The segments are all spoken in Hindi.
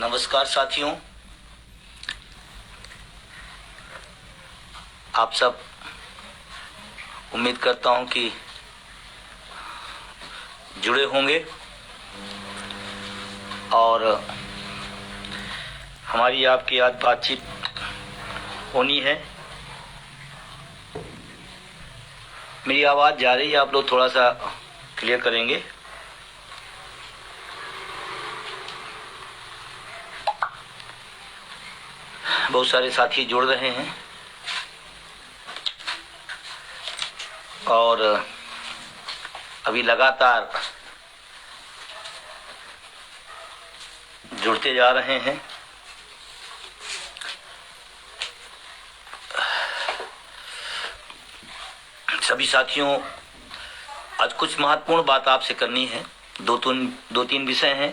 नमस्कार साथियों, आप सब उम्मीद करता हूं कि जुड़े होंगे और हमारी आपकी आज बातचीत होनी है। मेरी आवाज़ जा रही है, आप लोग थोड़ा सा क्लियर करेंगे। बहुत सारे साथी जुड़ रहे हैं और अभी लगातार जुड़ते जा रहे हैं। सभी साथियों, आज कुछ महत्वपूर्ण बात आपसे करनी है। दो तीन विषय हैं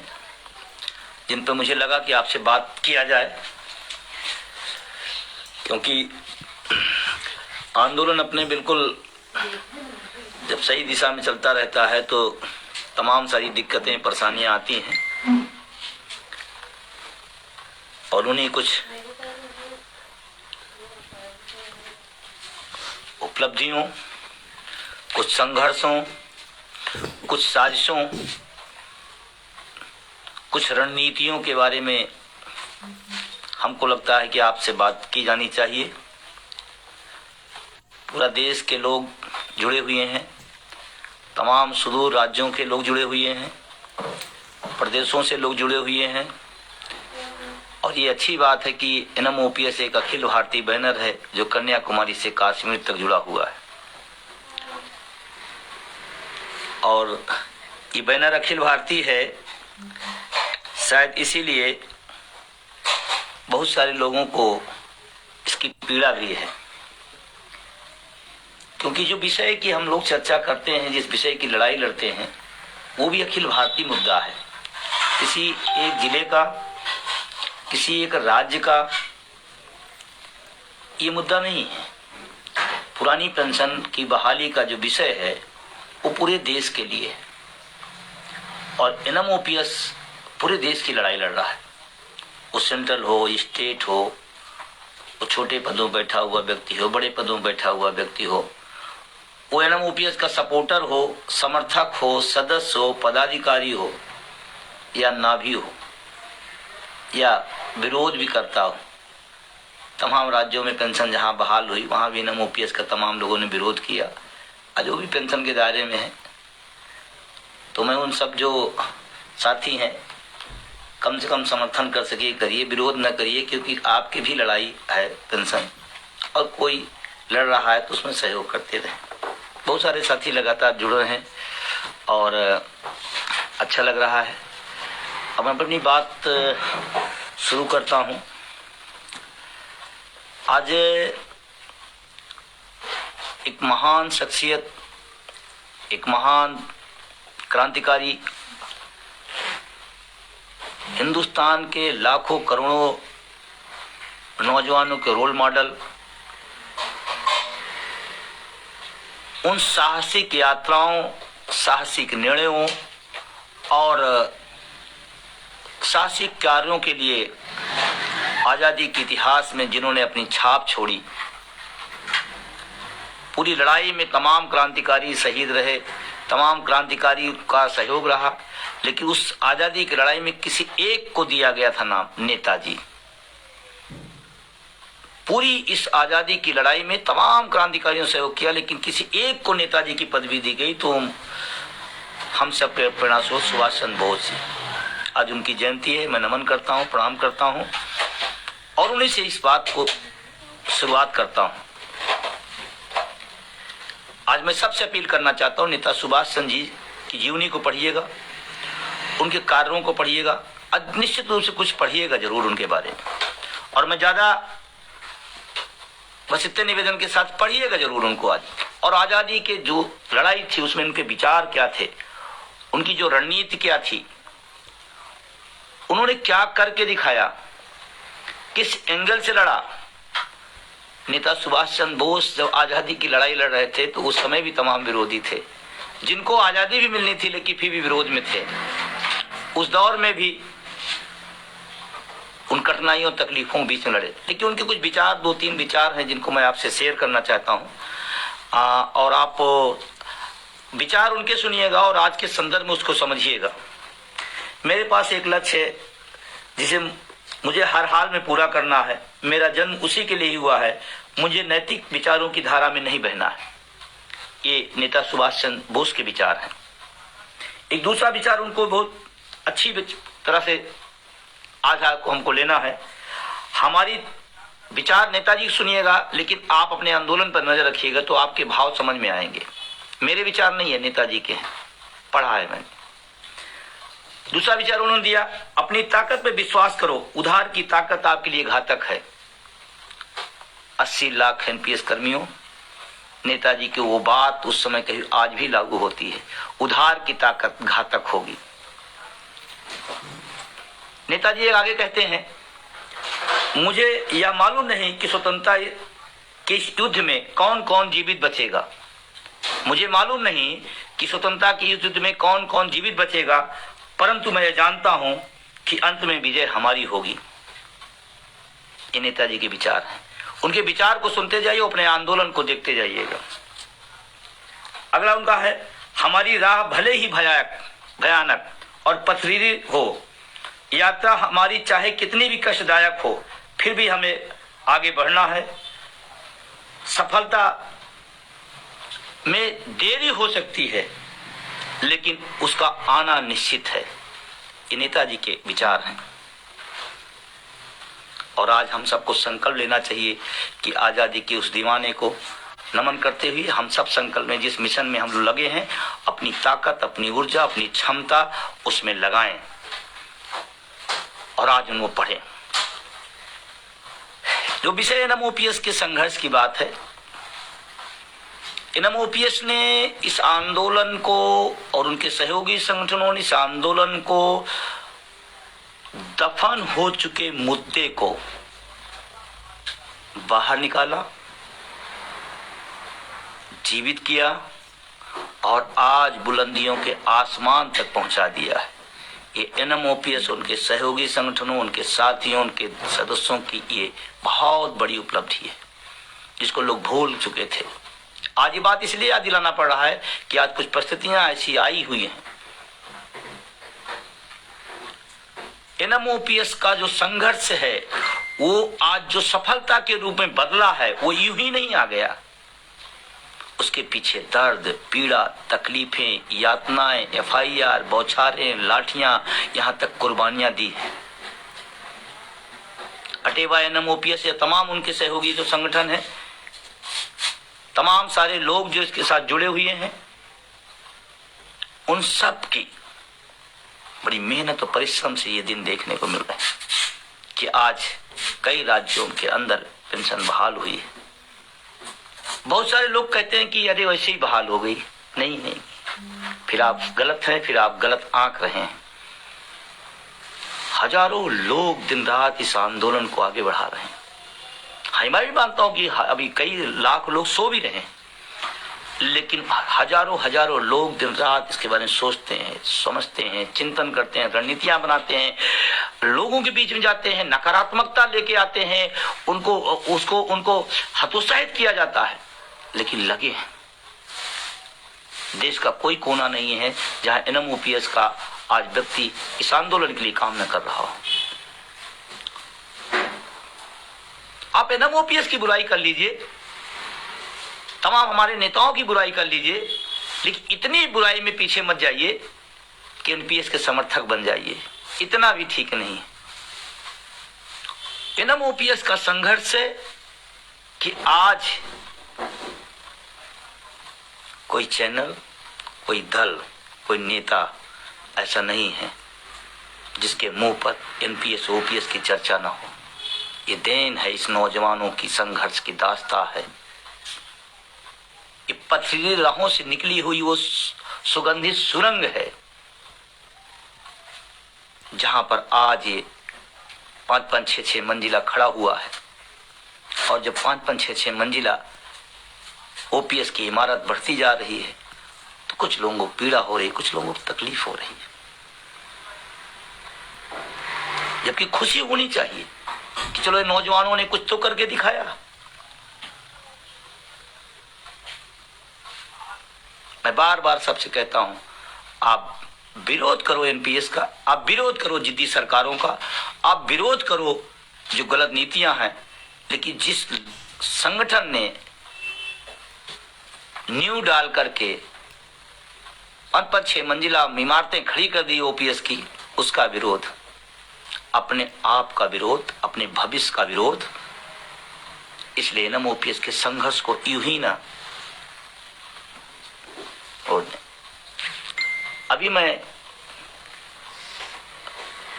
जिन पर मुझे लगा कि आपसे बात किया जाए, क्योंकि आंदोलन अपने बिल्कुल जब सही दिशा में चलता रहता है तो तमाम सारी दिक्कतें परेशानियां आती हैं और उन्हीं कुछ उपलब्धियों, कुछ संघर्षों, कुछ साजिशों, कुछ रणनीतियों के बारे में हमको लगता है कि आपसे बात की जानी चाहिए। पूरा देश के लोग जुड़े हुए हैं, तमाम सुदूर राज्यों के लोग जुड़े हुए हैं, प्रदेशों से लोग जुड़े हुए हैं और ये अच्छी बात है कि NMOPS एक अखिल भारतीय बैनर है जो कन्याकुमारी से कश्मीर तक जुड़ा हुआ है और ये बैनर अखिल भारतीय है। शायद इसीलिए बहुत सारे लोगों को इसकी पीड़ा भी है, क्योंकि जो विषय की हम लोग चर्चा करते हैं, जिस विषय की लड़ाई लड़ते हैं, वो भी अखिल भारतीय मुद्दा है। किसी एक जिले का, किसी एक राज्य का ये मुद्दा नहीं है। पुरानी पेंशन की बहाली का जो विषय है वो पूरे देश के लिए है और NMOPS पूरे देश की लड़ाई लड़ रहा है। वो सेंट्रल हो, स्टेट हो, वो छोटे पदों बैठा हुआ व्यक्ति हो, बड़े पदों बैठा हुआ व्यक्ति हो, वो NMOPS का सपोर्टर हो, समर्थक हो, सदस्य हो, पदाधिकारी हो या ना भी हो या विरोध भी करता हो। तमाम राज्यों में पेंशन जहां बहाल हुई वहां भी NMOPS का तमाम लोगों ने विरोध किया। जो भी पेंशन के दायरे में है, तो मैं उन सब जो साथी हैं कम से कम समर्थन कर सके करिए, विरोध न करिए, क्योंकि आपकी भी लड़ाई है पेंशन और कोई लड़ रहा है तो उसमें सहयोग करते रहें। बहुत सारे साथी लगातार जुड़ रहे हैं और अच्छा लग रहा है। अब मैं अपनी बात शुरू करता हूं। आज एक महान शख्सियत, एक महान क्रांतिकारी, हिंदुस्तान के लाखों करोड़ों नौजवानों के रोल मॉडल, उन साहसिक यात्राओं, साहसिक निर्णयों और साहसिक कार्यों के लिए आजादी के इतिहास में जिन्होंने अपनी छाप छोड़ी। पूरी लड़ाई में तमाम क्रांतिकारी शहीद रहे, तमाम क्रांतिकारी का सहयोग रहा, लेकिन उस आजादी की लड़ाई में किसी एक को दिया गया था नाम, नेताजी। पूरी इस आजादी की लड़ाई में तमाम क्रांतिकारियों ने सहयोग किया, लेकिन किसी एक को नेताजी की पदवी दी गई, तो हम सब प्रेरणा स्रोत सुभाष चंद्र बोस जी। आज उनकी जयंती है, मैं नमन करता हूं, प्रणाम करता हूं और उन्हीं से इस बात को शुरुआत करता हूं। आज मैं सबसे अपील करना चाहता हूं, नेता सुभाष चंद्र जी की जीवनी को पढ़िएगा, उनके कार्यों को पढ़िएगा, निश्चित रूप से कुछ पढ़िएगा जरूर उनके बारे में। और मैं ज्यादा बस इतने निवेदन के साथ पढ़िएगा जरूर उनको आज। और आजादी के जो लड़ाई थी उसमें उनके विचार क्या थे, उनकी जो रणनीति क्या थी, उन्होंने क्या करके दिखाया, किस एंगल से लड़ा। नेता सुभाष चंद्र बोस जब आजादी की लड़ाई लड़ रहे थे तो उस समय भी तमाम विरोधी थे, जिनको आजादी भी मिलनी थी लेकिन फिर भी विरोध में थे। उस दौर में भी उन कठिनाइयों तकलीफों के बीच में लड़े। लेकिन उनके कुछ विचार, 2-3 विचार हैं जिनको मैं आपसे शेयर करना चाहता हूँ, और आप विचार उनके सुनिएगा और आज के संदर्भ में उसको समझिएगा। मेरे पास एक लक्ष्य है जिसे मुझे हर हाल में पूरा करना है। मेरा जन्म उसी के लिए ही हुआ है। मुझे नैतिक विचारों की धारा में नहीं बहना है। ये नेता सुभाष चंद्र बोस के विचार हैं। एक दूसरा विचार उनको बहुत अच्छी तरह से आज हमको लेना है। हमारी विचार नेताजी सुनिएगा, लेकिन आप अपने आंदोलन पर नजर रखिएगा तो आपके भाव समझ में आएंगे। मेरे विचार नहीं है, नेताजी के हैं, पढ़ा है मैंने। दूसरा विचार उन्होंने दिया, अपनी ताकत पे विश्वास करो, उधार की ताकत आपके लिए घातक है। 80 लाख एनपीएस कर्मियों, नेताजी की वो बात उस समय कहीं आज भी लागू होती है, उधार की ताकत घातक होगी। नेताजी आगे कहते हैं, मुझे यह मालूम नहीं कि स्वतंत्रता के इस युद्ध में कौन कौन जीवित बचेगा। मुझे मालूम नहीं कि स्वतंत्रता के युद्ध में कौन कौन जीवित बचेगा, परंतु मैं जानता हूं कि अंत में विजय हमारी होगी। ये नेताजी के विचार हैं। उनके विचार को सुनते जाइए, अपने आंदोलन को देखते जाइएगा। अगला उनका है, हमारी राह भले ही भयानक और पथरीली हो, यात्रा हमारी चाहे कितनी भी कष्टदायक हो, फिर भी हमें आगे बढ़ना है। सफलता में देरी हो सकती है, लेकिन उसका आना निश्चित है। ये नेताजी के विचार हैं। और आज हम सबको संकल्प लेना चाहिए कि आजादी के उस दीवाने को नमन करते हुए हम सब संकल्प में, जिस मिशन में हम लोग लगे हैं, अपनी ताकत, अपनी ऊर्जा, अपनी क्षमता उसमें लगाएं और आज उनको पढ़ें। जो विषय एनएमओपीएस के संघर्ष की बात है, एनएमओपीएस ने इस आंदोलन को और उनके सहयोगी संगठनों ने इस आंदोलन को दफन हो चुके मुद्दे को बाहर निकाला, जीवित किया और आज बुलंदियों के आसमान तक पहुंचा दिया है। ये एनएमओपीएस, उनके सहयोगी संगठनों, उनके साथियों, उनके सदस्यों की ये बहुत बड़ी उपलब्धि है जिसको लोग भूल चुके थे। आज ये बात इसलिए याद दिलाना पड़ रहा है कि आज कुछ परिस्थितियां ऐसी आई हुई हैं। एनएमओपीएस का जो संघर्ष है वो आज जो सफलता के रूप में बदला है वो यूं ही नहीं आ गया। उसके पीछे दर्द, पीड़ा, तकलीफें, यातनाएं, एफआईआर, बौछारें, लाठियां, यहां तक कुर्बानियां दी है। अटेवा एनएमओपीएस या तमाम उनके सहयोगी जो संगठन है, तमाम सारे लोग जो इसके साथ जुड़े हुए हैं, उन सब की बड़ी मेहनत और परिश्रम से ये दिन देखने को मिल रहा है कि आज कई राज्यों के अंदर पेंशन बहाल हुई है। बहुत सारे लोग कहते हैं कि अरे वैसे ही बहाल हो गई। नहीं, फिर आप गलत हैं, फिर आप गलत आंक रहे हैं। हजारों लोग दिन रात इस आंदोलन को आगे बढ़ा रहे हैं। मैं भी मानता हूं कि अभी कई लाख लोग सो भी रहे हैं, लेकिन हजारों लोग दिन रात इसके बारे में सोचते हैं, समझते हैं, चिंतन करते हैं, रणनीतियां बनाते हैं, लोगों के बीच में जाते हैं, नकारात्मकता लेके आते हैं, उनको हतोत्साहित किया जाता है, लेकिन लगे हैं। देश का कोई कोना नहीं है जहां एनएमओपीएस का आज व्यक्ति इस आंदोलन के लिए काम न कर रहा हो। आप एनएमओपीएस की बुराई कर लीजिए, तमाम हमारे नेताओं की बुराई कर लीजिए, लेकिन इतनी बुराई में पीछे मत जाइए कि एनपीएस के समर्थक बन जाइए। इतना भी ठीक नहीं। एनएमओपीएस का संघर्ष है कि आज कोई चैनल, कोई दल, कोई नेता ऐसा नहीं है जिसके मुंह पर एनपीएस ओपीएस की चर्चा ना हो। ये देन है इस नौजवानों की संघर्ष की दास्तां है। ये पथरीली राहों से निकली हुई वो सुगंधित सुरंग है जहां पर आज ये 5-5, 6-6 मंजिला खड़ा हुआ है। और जब 5-5, 6-6 मंजिला ओपीएस की इमारत बढ़ती जा रही है तो कुछ लोगों को पीड़ा हो रही है, कुछ लोगों को तकलीफ हो रही है। जबकि खुशी होनी चाहिए कि चलो नौजवानों ने कुछ तो करके दिखाया। मैं बार बार सबसे कहता हूं, आप विरोध करो एनपीएस का, आप विरोध करो जिद्दी सरकारों का, आप विरोध करो जो गलत नीतियां हैं, लेकिन जिस संगठन ने नींव डाल करके अंत पर 6 मंजिला इमारतें खड़ी कर दी ओपीएस की, उसका विरोध, अपने आप का विरोध, अपने भविष्य का विरोध। इसलिए एनएम ओपीएस के संघर्ष को यूं ही ना छोड़ने। अभी मैं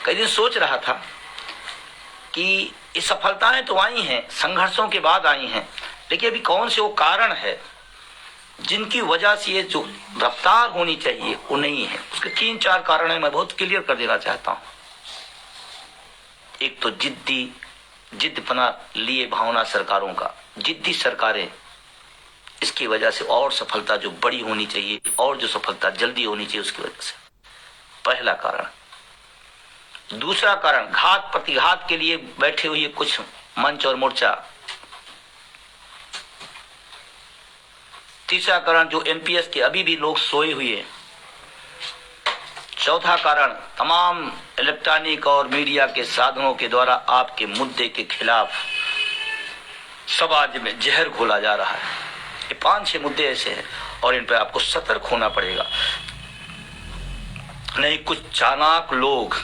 कई दिन सोच रहा था कि ये सफलताएं तो आई हैं, संघर्षों के बाद आई हैं, लेकिन अभी कौन से वो कारण है जिनकी वजह से ये जो रफ्तार होनी चाहिए वो नहीं है। उसके 3-4 कारण है, मैं बहुत क्लियर कर देना चाहता हूं। एक तो जिद्दपना लिए भावना सरकारों का, जिद्दी सरकारें, इसकी वजह से और सफलता जो बड़ी होनी चाहिए और जो सफलता जल्दी होनी चाहिए उसकी वजह से, पहला कारण। दूसरा कारण, घात प्रतिघात के लिए बैठे हुए कुछ मंच और मोर्चा। तीसरा कारण, जो एनपीएस के अभी भी लोग सोए हुए हैं। चौथा कारण, तमाम इलेक्ट्रॉनिक और मीडिया के साधनों के द्वारा आपके मुद्दे के खिलाफ समाज में जहर घोला जा रहा है। ये 5-6 मुद्दे ऐसे हैं और इन पर आपको सतर्क होना पड़ेगा, नहीं कुछ चालाक लोग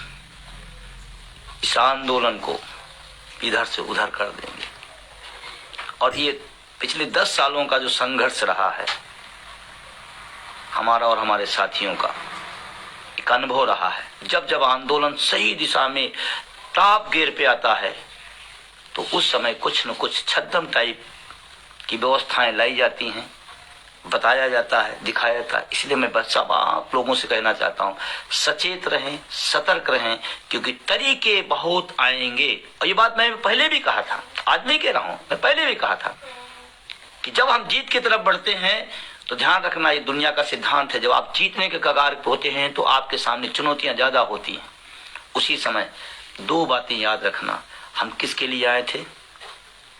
इस आंदोलन को इधर से उधर कर देंगे। और ये पिछले 10 सालों का जो संघर्ष रहा है हमारा और हमारे साथियों का, एक अनुभव रहा है, जब जब आंदोलन सही दिशा में टॉप गियर पे आता है तो उस समय कुछ न कुछ छद्म टाइप की व्यवस्थाएं लाई जाती हैं, बताया जाता है, दिखाया जाता है। इसलिए मैं बस सब आप लोगों से कहना चाहता हूं, सचेत रहें, सतर्क रहें, क्योंकि तरीके बहुत आएंगे। और ये बात मैं पहले भी कहा था, आज नहीं कह रहा हूं, मैं पहले भी कहा था कि जब हम जीत की तरफ बढ़ते हैं तो ध्यान रखना, ये दुनिया का सिद्धांत है, जब आप जीतने के कगार पे होते हैं तो आपके सामने चुनौतियां ज्यादा होती हैं। उसी समय 2 बातें याद रखना, हम किसके लिए आए थे?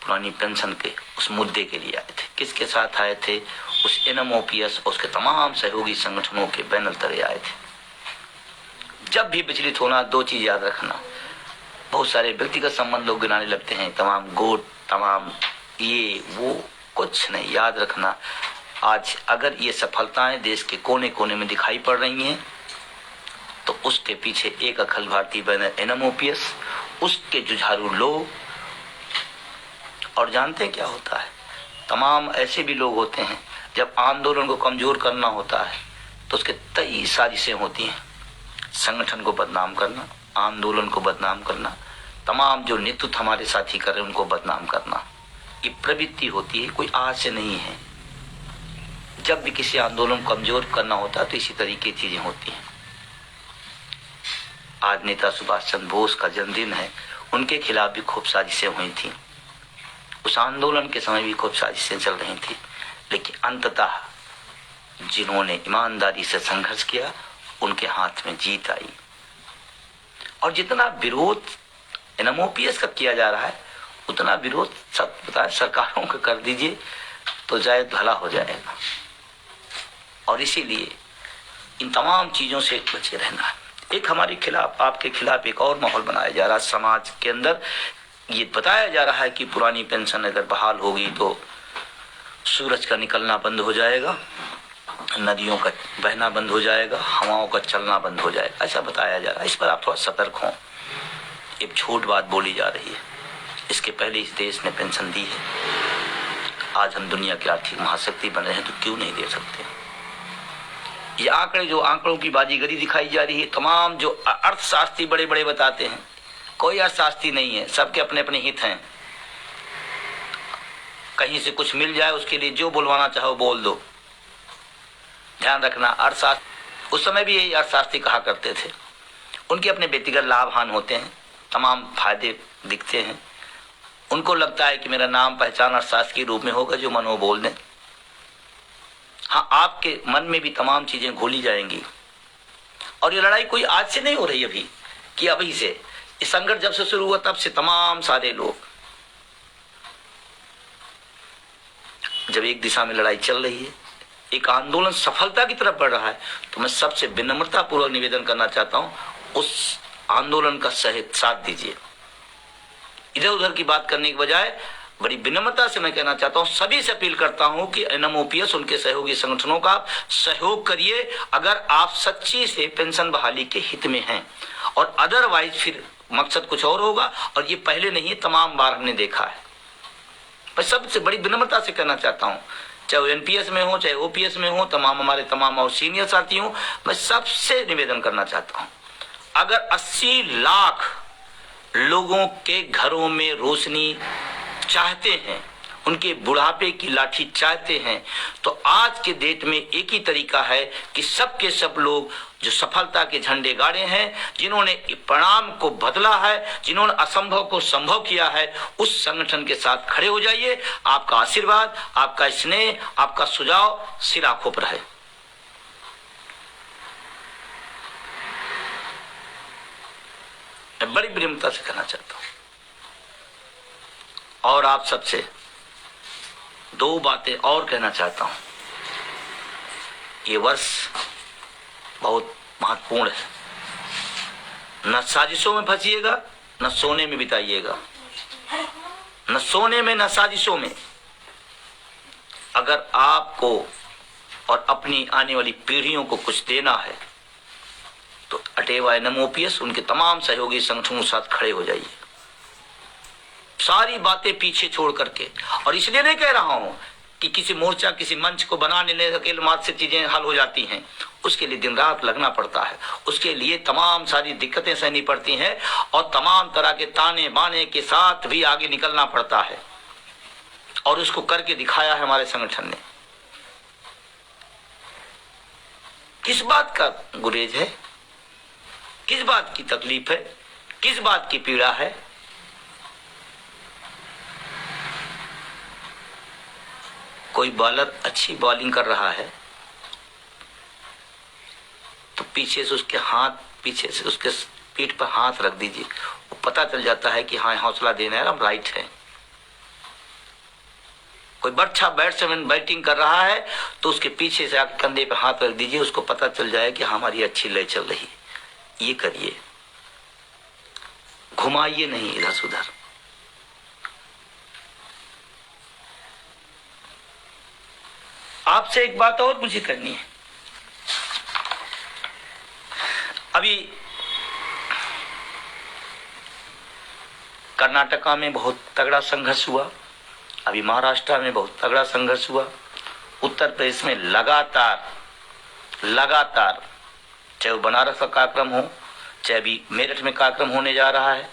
पुरानी पेंशन के उस मुद्दे के लिए आए थे। किसके साथ आए थे? उस एनएम ओपीएस और उसके तमाम सहयोगी संगठनों के बैनर तले आए थे। जब भी विचलित होना, 2 चीज याद रखना। बहुत सारे व्यक्तिगत संबंध लोग गिनाने लगते हैं, तमाम गोट, तमाम ये वो, कुछ नहीं। याद रखना, आज अगर ये सफलताएं देश के कोने कोने में दिखाई पड़ रही हैं तो उसके पीछे एक Akhil Bharatiya banner NM OPS, उसके जुझारू लोग। और जानते हैं क्या होता है? तमाम ऐसे भी लोग होते हैं, जब आंदोलन को कमजोर करना होता है तो उसके कई साजिशें होती हैं। संगठन को बदनाम करना, आंदोलन को बदनाम करना, तमाम जो नेतृत्व हमारे साथी कर रहे हैं उनको बदनाम करना, ये प्रवृत्ति होती है, कोई आज से नहीं है। जब भी किसी आंदोलन को कमजोर करना होता है तो इसी तरीके की चीजें होती हैं। आज नेता सुभाष चंद्र बोस का जन्मदिन है, उनके खिलाफ भी खूब साजिशें हुई थी, उस आंदोलन के समय भी खूब साजिशें चल रही थी, लेकिन अंततः जिन्होंने ईमानदारी से संघर्ष किया उनके हाथ में जीत आई। और जितना विरोध एनएम ओपीएस का किया जा रहा है उतना विरोध सब बताए सरकारों का कर दीजिए तो शायद भला हो जाएगा। और इसीलिए इन तमाम चीजों से बचे रहना है। एक हमारे खिलाफ, आपके खिलाफ एक और माहौल बनाया जा रहा है समाज के अंदर। ये बताया जा रहा है कि पुरानी पेंशन अगर बहाल होगी तो सूरज का निकलना बंद हो जाएगा, नदियों का बहना बंद हो जाएगा, हवाओं का चलना बंद हो जाएगा, ऐसा बताया जा रहा है। इस पर आप थोड़ा सतर्क हों। एक झूठ बात बोली जा रही है। इसके पहले इस देश ने पेंशन दी है। आज हम दुनिया की आर्थिक महाशक्ति बन रहे हैं तो क्यों नहीं दे सकते? ये आंकड़े, जो आंकड़ों की बाजीगरी दिखाई जा रही है, तमाम जो अर्थशास्त्री बड़े बड़े बताते हैं, कोई अर्थशास्त्री नहीं है, सबके अपने अपने हित हैं। कहीं से कुछ मिल जाए उसके लिए जो बुलवाना चाहो बोल दो। ध्यान रखना, अर्थशास्त्र उस समय भी यही अर्थशास्त्री कहा करते थे। उनके अपने व्यक्तिगत लाभ हानि होते हैं, तमाम फायदे दिखते हैं। उनको लगता है कि मेरा नाम पहचान अर्थशास्त्र के रूप में होगा, जो मन हो बोल दें। हाँ, आपके मन में भी तमाम चीजें घोली जाएंगी। और ये लड़ाई कोई आज से नहीं हो रही अभी कि अभी से, इस संकट जब से शुरू हुआ तब से तमाम सारे लोग, जब एक दिशा में लड़ाई चल रही है, एक आंदोलन सफलता की तरफ बढ़ रहा है, तो मैं सबसे विनम्रता पूर्वक निवेदन करना चाहता हूं, उस आंदोलन का साथ दीजिए। इधर उधर की बात करने के बजाय बड़ी विनम्रता से मैं कहना चाहता हूं, सभी से अपील करता हूं कि एनएमओपीएस उनके सहयोगी संगठनों का सहयोग करिए, अगर आप सच्ची से पेंशन बहाली के हित में हैं, और अदरवाइज फिर मकसद कुछ और होगा, और ये पहले नहीं तमाम बार हमने देखा है। मैं सबसे बड़ी विनम्रता से कहना चाहता हूं, चाहे वो एनपीएस में हो चाहे ओपीएस में हो, हमारे तमाम और सीनियर साथी हो, मैं सबसे निवेदन करना चाहता हूं, अगर 80 लाख लोगों के घरों में रोशनी चाहते हैं, उनके बुढ़ापे की लाठी चाहते हैं, तो आज के डेट में एक ही तरीका है कि सब के सब लोग जो सफलता के झंडे गाड़े हैं, जिन्होंने परिणाम को बदला है, जिन्होंने असंभव को संभव किया है, उस संगठन के साथ खड़े हो जाइए। आपका आशीर्वाद, आपका स्नेह, आपका सुझाव सिर आंखों पर है। मैं बड़ी विनम्रता से कहना चाहता हूं, और आप सबसे 2 बातें और कहना चाहता हूं। ये वर्ष बहुत महत्वपूर्ण है, न साजिशों में फंसिएगा, न सोने में बिताइएगा, न सोने में न साजिशों में। अगर आपको और अपनी आने वाली पीढ़ियों को कुछ देना है, तो अटेवा एनएमओपीएस उनके तमाम सहयोगी संगठनों के साथ खड़े हो जाइए, सारी बातें पीछे छोड़ करके। और इसलिए नहीं कह रहा हूं कि किसी मोर्चा, किसी मंच को बना लेने के मात्र से चीजें हल हो जाती हैं, उसके लिए दिन रात लगना पड़ता है, उसके लिए तमाम सारी दिक्कतें सहनी पड़ती हैं, और तमाम तरह के ताने बाने के साथ भी आगे निकलना पड़ता है, और उसको करके दिखाया है हमारे संगठन ने। किस बात का गुरेज है, किस बात की तकलीफ है, किस बात की पीड़ा है? कोई बॉलर अच्छी बॉलिंग कर रहा है तो पीछे से उसके पीठ पर हाथ रख दीजिए, वो पता चल जाता है कि हाँ, हौसला देना है, हम राइट हैं। कोई अच्छा बैट्समैन बैटिंग कर रहा है तो उसके पीछे से आके कंधे पे हाथ रख दीजिए, उसको पता चल जाए कि हमारी अच्छी लय चल रही है। ये करिए, घुमाइए नहीं इधर से उधर। आपसे एक बात और मुझे करनी है। अभी कर्नाटका में बहुत तगड़ा संघर्ष हुआ, अभी महाराष्ट्र में बहुत तगड़ा संघर्ष हुआ, उत्तर प्रदेश में लगातार चाहे वो बनारस का कार्यक्रम हो, चाहे अभी मेरठ में कार्यक्रम होने जा रहा है,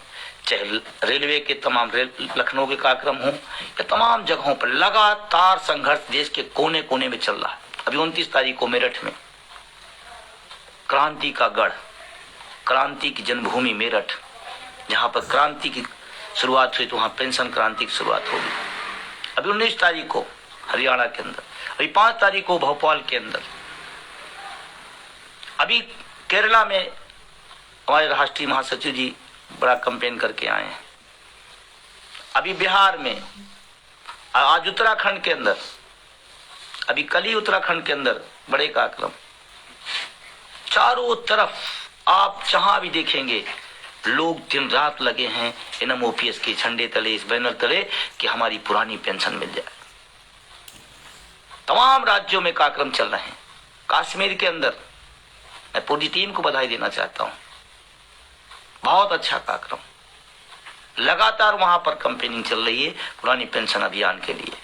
चाहे रेलवे के तमाम लखनऊ के कार्यक्रम हो, या तमाम जगहों पर लगातार संघर्ष देश के कोने कोने में चल रहा है। अभी 29 तारीख को मेरठ में क्रांति का गढ़, क्रांति की जन्मभूमि मेरठ, जहां पर क्रांति की शुरुआत हुई, तो वहां पेंशन क्रांति की शुरुआत होगी। अभी 19 तारीख को हरियाणा के अंदर, अभी 5 तारीख को भोपाल के अंदर, अभी केरला में हमारे राष्ट्रीय महासचिव जी बड़ा कैंपेन करके आए हैं, अभी बिहार में, आज उत्तराखंड के अंदर, अभी कल ही उत्तराखंड के अंदर बड़े कार्यक्रम। चारों तरफ आप जहां भी देखेंगे लोग दिन रात लगे हैं एनएमओपीएस के झंडे तले, इस बैनर तले कि हमारी पुरानी पेंशन मिल जाए। तमाम राज्यों में कार्यक्रम चल रहे हैं। कश्मीर के अंदर मैं पूरी टीम को बधाई देना चाहता हूं, बहुत अच्छा कार्यक्रम, लगातार वहां पर कैंपेनिंग चल रही है पुरानी पेंशन अभियान के लिए।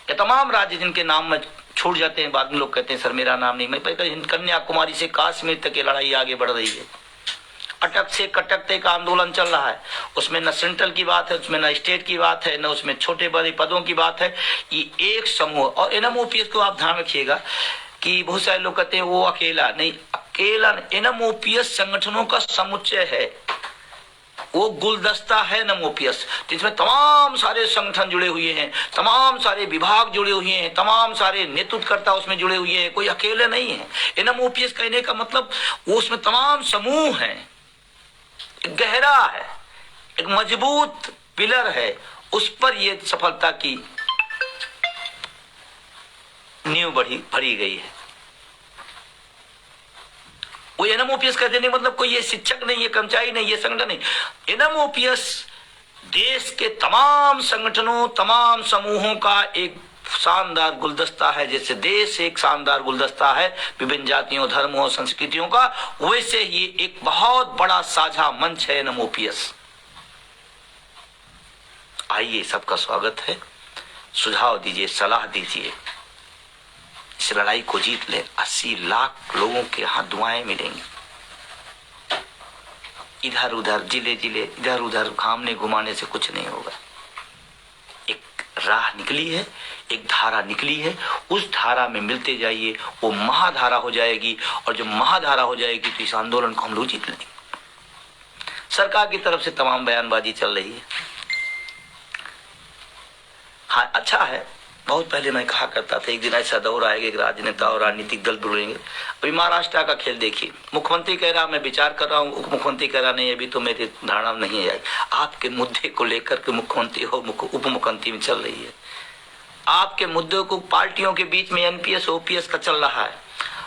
ये तमाम राज्य जिनके नाम में छूट जाते हैं, बाद में लोग कहते हैं सर मेरा नाम नहीं, मैं कन्याकुमारी से कश्मीर तक की लड़ाई आगे बढ़ रही है। अटक से कटक तक आंदोलन चल रहा है, उसमें न सेंट्रल की बात है, उसमें न स्टेट की बात है, न उसमें छोटे बड़े पदों की बात है। ये एक समूह, और एनएमओपीएस को आप ध्यान रखिएगा कि बहुत सारे लोग कहते हैं वो अकेला नहीं, अकेला एनएमओपीएस संगठनों का समुच्चय है, वो गुलदस्ता है एनएमओपीएस, जिसमें तमाम सारे संगठन जुड़े हुए हैं, तमाम सारे विभाग जुड़े हुए हैं, तमाम सारे नेतृत्वकर्ता उसमें जुड़े हुए हैं, कोई अकेले नहीं है। एनएमओपीएस कहने का मतलब वो उसमें तमाम समूह हैं, एक गहरा है, एक मजबूत पिलर है, उस पर यह सफलता की नींव भरी गई है। वो एनएमओपीएस कहते नहीं मतलब कोई ये शिक्षक नहीं, ये कर्मचारी नहीं, ये संगठन नहीं। एनएमओपीएस देश के तमाम संगठनों, तमाम समूहों का एक शानदार गुलदस्ता है। जैसे देश एक शानदार गुलदस्ता है विभिन्न जातियों, धर्मों, संस्कृतियों का, वैसे ही एक बहुत बड़ा साझा मंच है एनएमओपीएस। आइए, सबका स्वागत है। सुझाव दीजिए, सलाह दीजिए, इस लड़ाई को जीत ले। 80 लाख लोगों के हाथ दुआएं मिलेंगी। इधर उधर जिले जिले इधर उधर घामने घुमाने से कुछ नहीं होगा। एक राह निकली है, एक धारा निकली है, उस धारा में मिलते जाइए, वो महाधारा हो जाएगी। और जब महाधारा हो जाएगी तो इस आंदोलन को हम लोग जीत लेंगे। सरकार की तरफ से तमाम बयानबाजी चल रही है। हाँ, अच्छा है। बहुत पहले मैं कहा करता था एक दिन ऐसा दौर आएगा कि राजनेता और राजनीतिक दल जुड़ेंगे। अभी महाराष्ट्र का खेल देखिए, मुख्यमंत्री कह रहा मैं विचार कर रहा हूँ, उप मुख्यमंत्री कह रहा नहीं, अभी तो मेरी धारणा नहीं है। आपके मुद्दे को लेकर के मुख्यमंत्री हो उप मुख्यमंत्री में चल रही है। आपके मुद्दों को पार्टियों के बीच में एनपीएस ओपीएस का चल रहा है।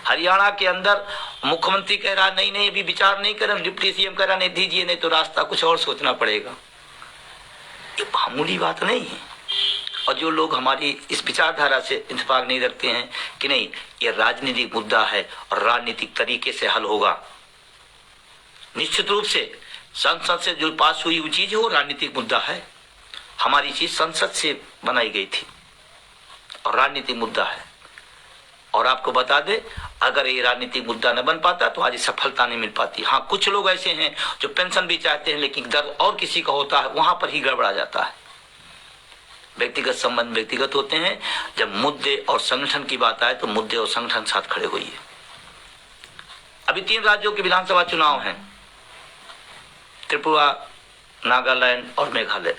हरियाणा के अंदर मुख्यमंत्री कह रहा नहीं अभी विचार नहीं करें, डिप्टी सीएम कह रहा नहीं दीजिए, नहीं तो रास्ता कुछ और सोचना पड़ेगा। ये मामूली बात नहीं है। और जो लोग हमारी इस विचारधारा से इत्तेफाक नहीं रखते हैं कि नहीं ये राजनीतिक मुद्दा है और राजनीतिक तरीके से हल होगा, निश्चित रूप से संसद से जो पास हुई वो चीज है वो राजनीतिक मुद्दा है। हमारी चीज संसद से बनाई गई थी और राजनीतिक मुद्दा है। और आपको बता दे, अगर ये राजनीतिक मुद्दा न बन पाता तो आज सफलता नहीं मिल पाती। हाँ, कुछ लोग ऐसे हैं जो पेंशन भी चाहते हैं लेकिन दर्द और किसी का होता है, वहां पर ही गड़बड़ा जाता है। व्यक्तिगत संबंध व्यक्तिगत होते हैं, जब मुद्दे और संगठन की बात आए तो मुद्दे और संगठन साथ खड़े हुई है। अभी 3 राज्यों के विधानसभा चुनाव हैं, त्रिपुरा, नागालैंड और मेघालय।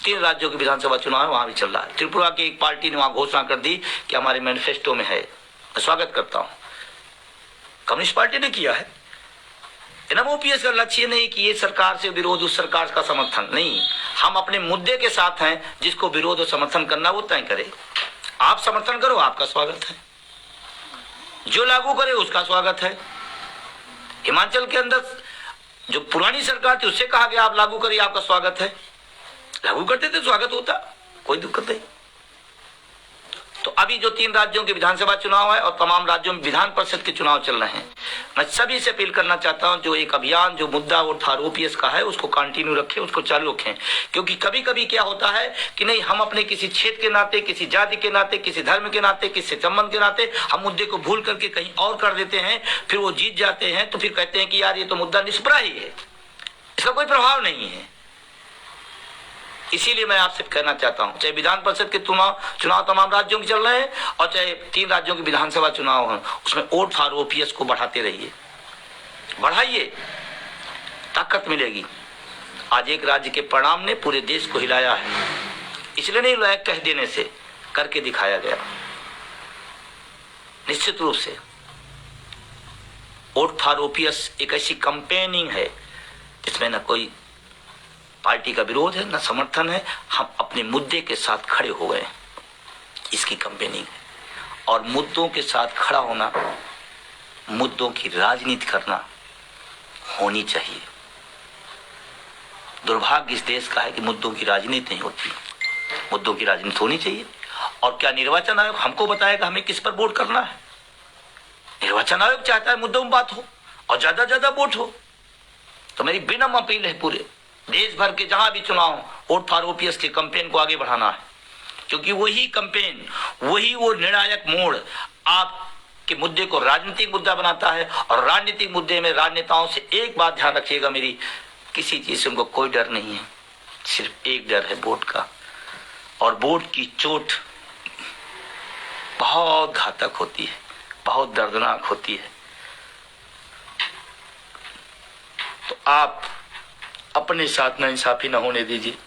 3 राज्यों के विधानसभा चुनाव है, वहां भी चल रहा है। त्रिपुरा की एक पार्टी ने वहां घोषणा कर दी कि हमारे मैनिफेस्टो में है। मैं स्वागत करता हूं, कम्युनिस्ट पार्टी ने किया है। एनएमओपीएस का लक्ष्य नहीं कि ये सरकार से विरोध, उस सरकार का समर्थन नहीं। हम अपने मुद्दे के साथ हैं, जिसको विरोध और समर्थन करना वो तय करे। आप समर्थन करो, आपका स्वागत है। जो लागू करे उसका स्वागत है। हिमाचल के अंदर जो पुरानी सरकार थी उससे कहा गया आप लागू करिए, आपका स्वागत है। लागू करते थे, स्वागत होता, कोई दिक्कत नहीं। तो अभी जो 3 राज्यों के विधानसभा चुनाव है और तमाम राज्यों में विधान परिषद के चुनाव चल रहे हैं, मैं सभी से अपील करना चाहता हूं जो एक अभियान जो मुद्दा और ओपीएस का है उसको कंटिन्यू रखें, उसको चालू रखें। क्योंकि कभी कभी क्या होता है कि नहीं, हम अपने किसी क्षेत्र के नाते, किसी जाति के नाते, किसी धर्म के नाते, किसी संबंध के नाते हम मुद्दे को भूल करके कहीं और कर देते हैं, फिर वो जीत जाते हैं तो फिर कहते हैं कि यार ये तो मुद्दा निष्प्रह ही है, इसका कोई प्रभाव नहीं है। इसीलिए मैं आपसे कहना चाहता हूं, चाहे विधान परिषद के चुनाव तमाम राज्यों के चल रहे हैं और चाहे 3 राज्यों के विधानसभा चुनाव हैं, उसमें वोट फॉर ओपीएस को बढ़ाते रहिए, बढ़ाइए, ताकत मिलेगी। आज एक राज्य के परिणाम ने पूरे देश को हिलाया है, इसलिए नहीं हिलाया कह देने से, करके दिखाया गया। निश्चित रूप से वोट फॉर ओपीएस एक ऐसी कंपेनिंग है जिसमें न कोई पार्टी का विरोध है, न समर्थन है, हम अपने मुद्दे के साथ खड़े हो गए, इसकी कंपेनिंग है। और मुद्दों के साथ खड़ा होना, मुद्दों की राजनीति करना होनी चाहिए। दुर्भाग्य इस देश का है कि मुद्दों की राजनीति नहीं होती, मुद्दों की राजनीति होनी चाहिए। और क्या निर्वाचन आयोग हमको बताएगा हमें किस पर वोट करना है? निर्वाचन आयोग चाहता है मुद्दों में बात हो और ज्यादा वोट हो। तो मेरी विनम्र अपील है, पूरे देश भर के जहां भी चुनाव, वोट फॉर ओपीएस के कैंपेन को आगे बढ़ाना है। क्योंकि वही कैंपेन, वही वो निर्णायक मोड़ आपके मुद्दे को राजनीतिक मुद्दा बनाता है। और राजनीतिक मुद्दे में राजनेताओं से एक बात ध्यान रखिएगा मेरी, किसी चीज से उनको कोई डर नहीं है, सिर्फ एक डर है, वोट का। और वोट की चोट बहुत घातक होती है, बहुत दर्दनाक होती है। तो आप अपने साथ नाइंसाफी न होने दीजिए।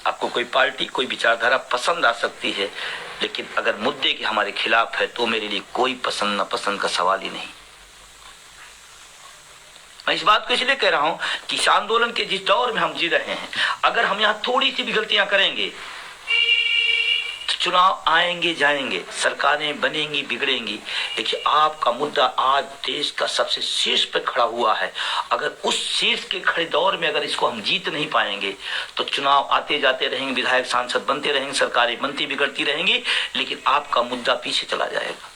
आपको कोई पार्टी, कोई विचारधारा पसंद आ सकती है, लेकिन अगर मुद्दे के हमारे खिलाफ है तो मेरे लिए कोई पसंद नापसंद का सवाल ही नहीं। मैं इस बात को इसलिए कह रहा हूं कि इस आंदोलन के जिस दौर में हम जी रहे हैं, अगर हम यहाँ थोड़ी सी भी गलतियां करेंगे तो चुनाव आएंगे जाएंगे, सरकारें बनेंगी बिगड़ेंगी, लेकिन आपका मुद्दा आज देश का सबसे शीर्ष पे खड़ा हुआ है। अगर उस शीर्ष के खड़े दौर में अगर इसको हम जीत नहीं पाएंगे तो चुनाव आते जाते रहेंगे, विधायक सांसद बनते रहेंगे, सरकारें बनती बिगड़ती रहेंगी, लेकिन आपका मुद्दा पीछे चला जाएगा।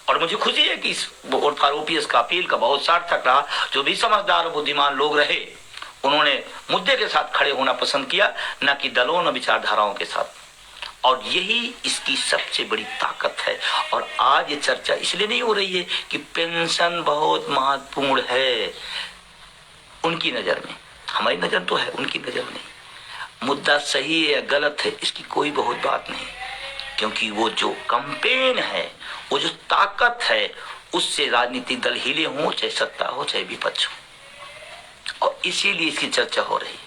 और मुझे खुशी है कि इस ओपीएस का अपील का बहुत सार्थक रहा। जो भी समझदार और बुद्धिमान लोग रहे उन्होंने मुद्दे के साथ खड़े होना पसंद किया, न कि दलों न विचारधाराओं के साथ। और यही इसकी सबसे बड़ी ताकत है। और आज ये चर्चा इसलिए नहीं हो रही है कि पेंशन बहुत महत्वपूर्ण है उनकी नजर में, हमारी नजर तो है, उनकी नजर नहीं। मुद्दा सही है या गलत है इसकी कोई बहुत बात नहीं, क्योंकि वो जो कैंपेन है, वो जो ताकत है, उससे राजनीतिक दल हिले हों, चाहे सत्ता हो चाहे विपक्ष हो, और इसीलिए इसकी चर्चा हो रही है।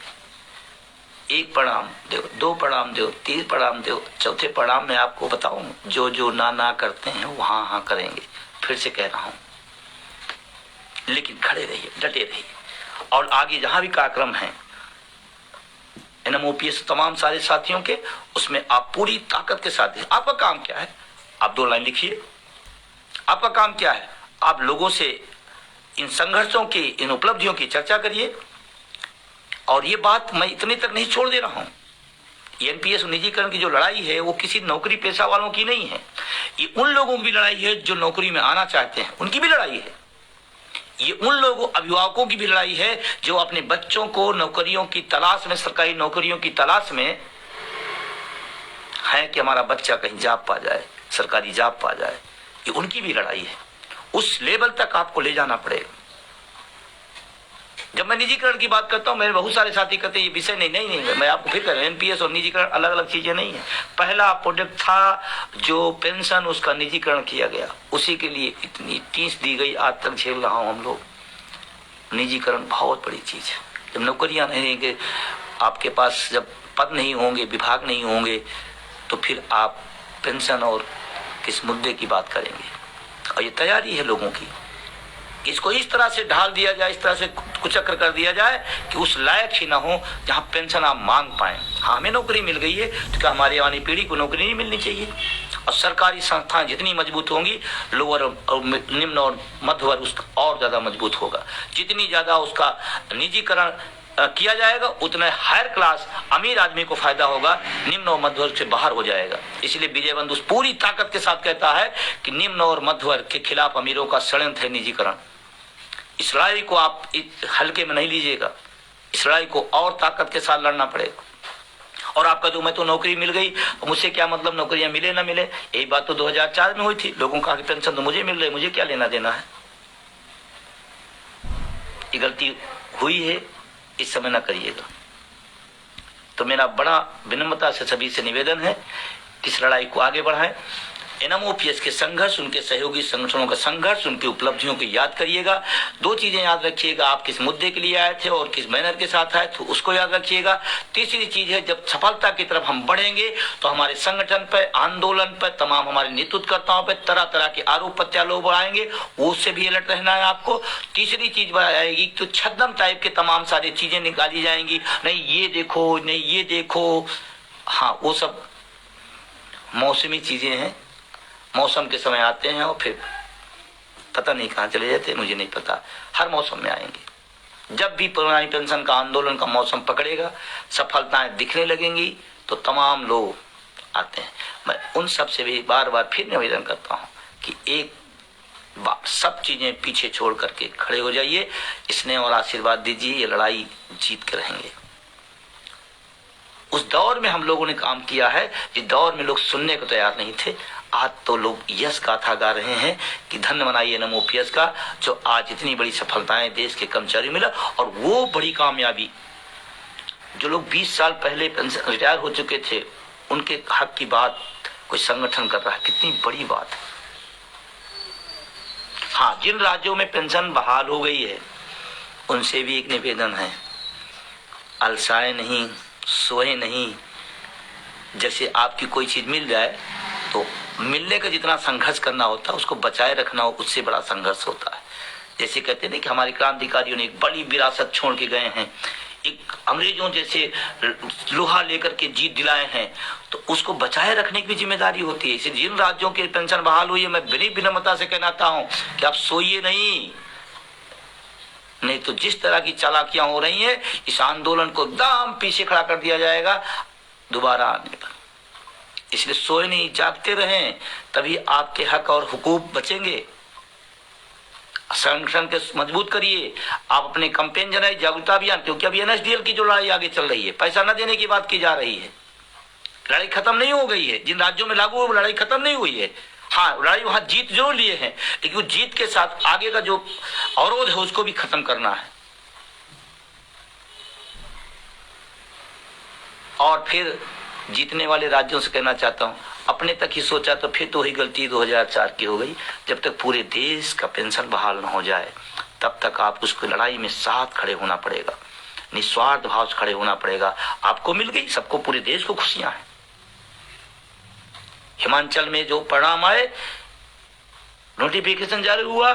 एक प्रणाम दो, दो प्रणाम दो, तीन प्रणाम दो, चौथे प्रणाम में आपको बताऊं, जो जो ना करते हैं वो हाँ हाँ करेंगे। फिर से कह रहा हूं, लेकिन खड़े रहिए, डटे रहिए, और आगे जहां भी कार्यक्रम है एनएमओपीएस तमाम सारे साथियों के, उसमें आप पूरी ताकत के साथ हैं। आपका काम क्या है? आप 2 लाइन लिखिए। आपका काम क्या है? आप लोगों से इन संघर्षों की, इन उपलब्धियों की चर्चा करिए। और ये बात मैं इतने तक नहीं छोड़ दे रहा हूं, एनपीएस निजीकरण की जो लड़ाई है वो किसी नौकरी पेशा वालों की नहीं है, ये उन लोगों की लड़ाई है जो नौकरी में आना चाहते हैं, उनकी भी लड़ाई है। ये उन लोगों, अभिभावकों की भी लड़ाई है जो अपने बच्चों को नौकरियों की तलाश में, सरकारी नौकरियों की तलाश में है कि हमारा बच्चा कहीं जॉब पा जाए, सरकारी जॉब पा जाए। ये उनकी भी लड़ाई है। उस लेवल तक आपको ले जाना पड़ेगा। जब मैं निजीकरण की बात करता हूं, मेरे बहुत सारे साथी कहते हैं ये विषय नहीं, मैं आपको फिर कह रहा हूं, एनपीएस और निजीकरण अलग अलग चीजें नहीं है। पहला प्रोडक्ट था जो पेंशन, उसका निजीकरण किया गया, उसी के लिए इतनी टीस दी गई, आज तक झेल रहा हूं हम लोग। निजीकरण बहुत बड़ी चीज है। जब नौकरियां नहीं रहेंगे, आपके पास जब पद नहीं होंगे, विभाग नहीं होंगे, तो फिर आप पेंशन और किस मुद्दे की बात करेंगे? और ये तैयारी है लोगों की, इसको इस तरह से ढाल दिया जाए, इस तरह से कुचक्र कर दिया जाए कि उस लायक ही ना हो जहां पेंशन आप मांग पाए। हाँ, हमें नौकरी मिल गई है तो क्या हमारी आने पीढ़ी को नौकरी नहीं मिलनी चाहिए? और सरकारी संस्थाएं जितनी मजबूत होंगी, लोअर और निम्न और मध्य वर्ग उसका और ज्यादा मजबूत होगा। जितनी ज्यादा उसका निजीकरण किया जाएगा, उतना हायर क्लास अमीर आदमी को फायदा होगा, निम्न और मध्य वर्ग से बाहर हो जाएगा। इसलिए विजय बंधु पूरी ताकत के साथ कहता है कि निम्न और मध्य वर्ग के खिलाफ अमीरों का षड्यंत्र है निजीकरण। इस लड़ाई को आप हल्के में नहीं लीजिएगा, इस लड़ाई को और ताकत के साथ लड़ना पड़ेगा। और आपका जो मैं तो नौकरी मिल गई, मुझसे क्या मतलब नौकरियां मिले ना मिले? यही बात तो 2004 में हुई थी। लोगों का पेंशन तो मुझे मिल रही, मुझे क्या लेना देना है? ये गलती हुई है, इस समय ना करिएगा। तो मेरा बड़ा विनम्रता से सभी से निवेदन है कि इस लड़ाई को आगे बढ़ाएं। एनएमओपीएस के संघर्ष, उनके सहयोगी संगठनों का संघर्ष, उनकी उपलब्धियों को याद करिएगा। 2 चीजें याद रखिएगा, आप किस मुद्दे के लिए आए थे और किस बैनर के साथ आए थे, उसको याद रखिएगा। तीसरी चीज है, जब सफलता की तरफ हम बढ़ेंगे तो हमारे संगठन पर, आंदोलन पर, तमाम हमारे नेतृत्वकर्ताओं पर तरह तरह के आरोप प्रत्यारोप बढ़ाएंगे, उससे भी अलर्ट रहना है आपको। तीसरी चीज आएगी तो छद्म टाइप के तमाम सारी चीजें निकाली जाएंगी, नहीं ये देखो, नहीं ये देखो। हाँ, वो सब मौसमी चीजें हैं, मौसम के समय आते हैं और फिर पता नहीं कहां चले जाते, मुझे नहीं पता। हर मौसम में आएंगे। जब भी पुरानी पेंशन का आंदोलन का मौसम पकड़ेगा, सफलताएं दिखने लगेंगी, तो तमाम लोग आते हैं। मैं उन सब से भी बार बार फिर निवेदन करता हूं कि एक बार सब चीजें पीछे छोड़ करके खड़े हो जाइए, स्नेह और आशीर्वाद दीजिए, ये लड़ाई जीत के रहेंगे। उस दौर में हम लोगों ने काम किया है जिस दौर में लोग सुनने को तैयार नहीं थे। आज तो लोग यश गाथा गा रहे हैं कि धन्य मनाइए एनएमओपीएस का, जो आज इतनी बड़ी सफलताएं देश के कर्मचारियों मिला। और वो बड़ी कामयाबी, जो लोग 20 साल पहले रिटायर हो चुके थे, उनके हक की बात कोई संगठन कर रहा है, कितनी बड़ी बात है। हाँ, जिन राज्यों में पेंशन बहाल हो गई है उनसे भी एक निवेदन है, अलसाए नहीं, सोए नहीं। जैसे आपकी कोई चीज मिल जाए तो मिलने का जितना संघर्ष करना होता है उसको बचाए रखना उससे बड़ा संघर्ष होता है। जैसे कहते हैं कि हमारे क्रांतिकारियों ने एक बड़ी विरासत छोड़ के गए हैं, एक अंग्रेजों जैसे लोहा लेकर के जीत दिलाए हैं, तो उसको बचाए रखने की भी जिम्मेदारी होती है। इसे जिन राज्यों की पेंशन बहाल हुई है, मैं बड़ी विनम्रता से कहना चाहता हूं कि आप सोइए नहीं तो जिस तरह की चालाकियां हो रही हैं, इस आंदोलन को एकदम पीछे खड़ा कर दिया जाएगा दोबारा आने पर। इसलिए सोए नहीं, जागते रहें, तभी आपके हक और हुकूक बचेंगे। संगठन के मजबूत करिए, आप अपने कैंपेन जनाए, जागरूकता अभियान, क्योंकि अभी एनएसडीएल की जो लड़ाई आगे चल रही है, पैसा न देने की बात की जा रही है, लड़ाई खत्म नहीं हो गई है। जिन राज्यों में लागू लड़ाई खत्म नहीं हुई है। हाँ, लड़ाई वहां जीत जरूर लिए हैं, लेकिन उस जीत के साथ आगे का जो अवरोध है उसको भी खत्म करना है। और फिर जीतने वाले राज्यों से कहना चाहता हूं, अपने तक ही सोचा तो फिर तो वही गलती 2004 की हो गई। जब तक पूरे देश का पेंशन बहाल न हो जाए तब तक आप उसको लड़ाई में साथ खड़े होना पड़ेगा, निस्वार्थ भाव से खड़े होना पड़ेगा। आपको मिल गई, सबको, पूरे देश को खुशियां हैं। हिमाचल में जो परिणाम आए, नोटिफिकेशन जारी हुआ,